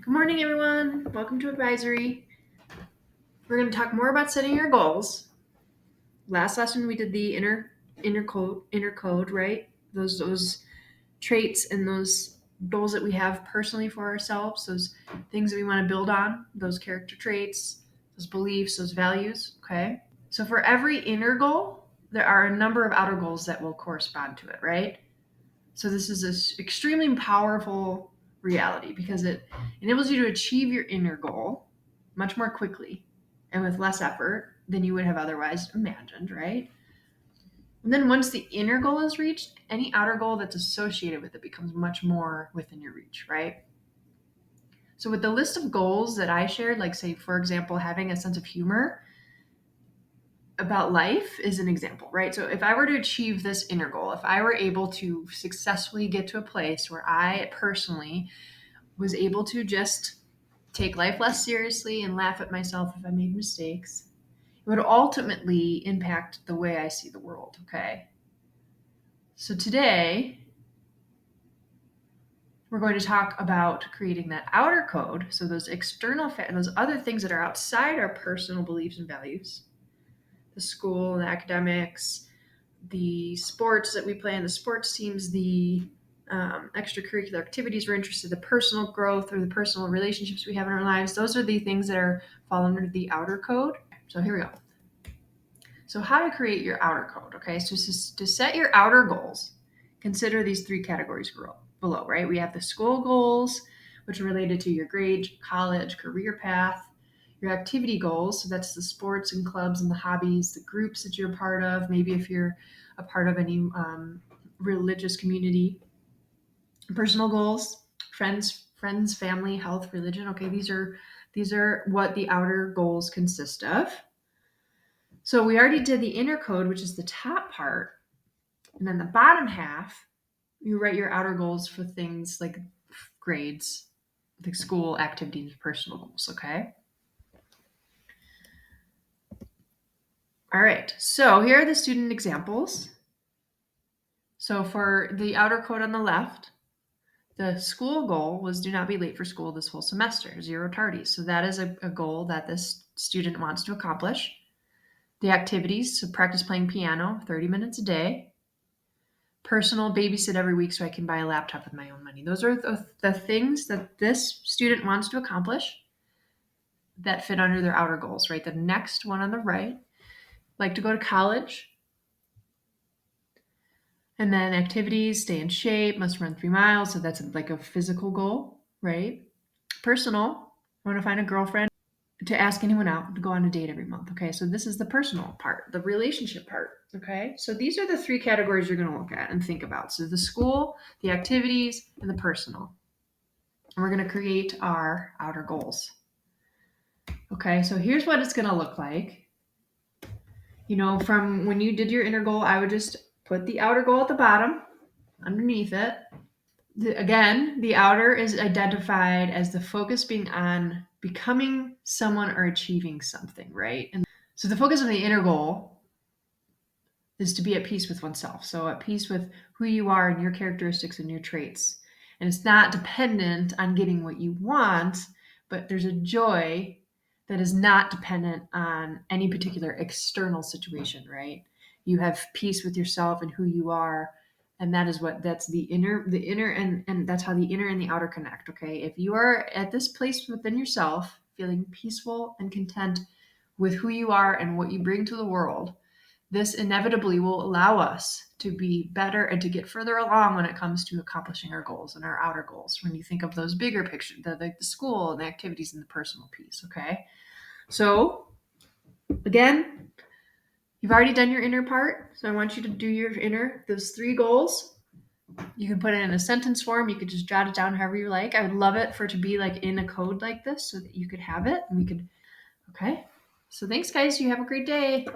Good morning, everyone. Welcome to Advisory. We're going to talk more about setting your goals. Last lesson we did the inner code, right? Those traits and those goals that we have personally for ourselves, those things that we want to build on, those character traits, those beliefs, those values, okay? So for every inner goal, there are a number of outer goals that will correspond to it, right? So this is an extremely powerful reality because it enables you to achieve your inner goal much more quickly and with less effort than you would have otherwise imagined, right? And then once the inner goal is reached, any outer goal that's associated with it becomes much more within your reach, right? So with the list of goals that I shared, like say, for example, having a sense of humor about life is an example, right? So if I were to achieve this inner goal, if I were able to successfully get to a place where I personally was able to just take life less seriously and laugh at myself if I made mistakes, it would ultimately impact the way I see the world, okay? So today, we're going to talk about creating that outer code, so those those other things that are outside our personal beliefs and values, the school, the academics, the sports that we play in the sports teams, the extracurricular activities we're interested in, the personal growth or the personal relationships we have in our lives. Those are the things that fall under the outer code. So here we go. So how to create your outer code, okay? So to set your outer goals, consider these three categories below, right? We have the school goals, which are related to your grade, college, career path, your activity goals. So that's the sports and clubs and the hobbies, the groups that you're a part of. Maybe if you're a part of any religious community. Personal goals, friends, family, health, religion. Okay, these are what the outer goals consist of. So we already did the inner code, which is the top part. And then the bottom half, you write your outer goals for things like grades, like school activities, personal goals, okay? All right, so here are the student examples. So for the outer code on the left, the school goal was do not be late for school this whole semester, 0 tardies. So that is a goal that this student wants to accomplish. The activities, so practice playing piano 30 minutes a day. Personal, babysit every week so I can buy a laptop with my own money. Those are the things that this student wants to accomplish that fit under their outer goals, right? The next one on the right, like to go to college. And then activities, stay in shape, must run 3 miles. So that's like a physical goal, right? Personal, I want to find a girlfriend, to ask anyone out, to go on a date every month. Okay, so this is the personal part, the relationship part. Okay, so these are the three categories you're going to look at and think about. So the school, the activities, and the personal. And we're going to create our outer goals. Okay, so here's what it's going to look like. You know, from when you did your inner goal, I would just put the outer goal at the bottom underneath it. Again, the outer is identified as the focus being on becoming someone or achieving something, right? And so the focus of the inner goal is to be at peace with oneself. So at peace with who you are and your characteristics and your traits. And it's not dependent on getting what you want, but there's a joy that is not dependent on any particular external situation, right? You have peace with yourself and who you are, and that's the inner and that's how the inner and the outer connect. Okay, if you are at this place within yourself feeling peaceful and content with who you are and what you bring to the world, this inevitably will allow us to be better and to get further along when it comes to accomplishing our goals and our outer goals. When you think of those bigger pictures, the school and the activities and the personal piece. Okay, so again, you've already done your inner part, so I want you to do your inner, those 3 goals. You can put it in a sentence form. You could just jot it down however you like. I would love it for it to be like in a code like this so that you could have it and we could, okay? So thanks, guys. You have a great day.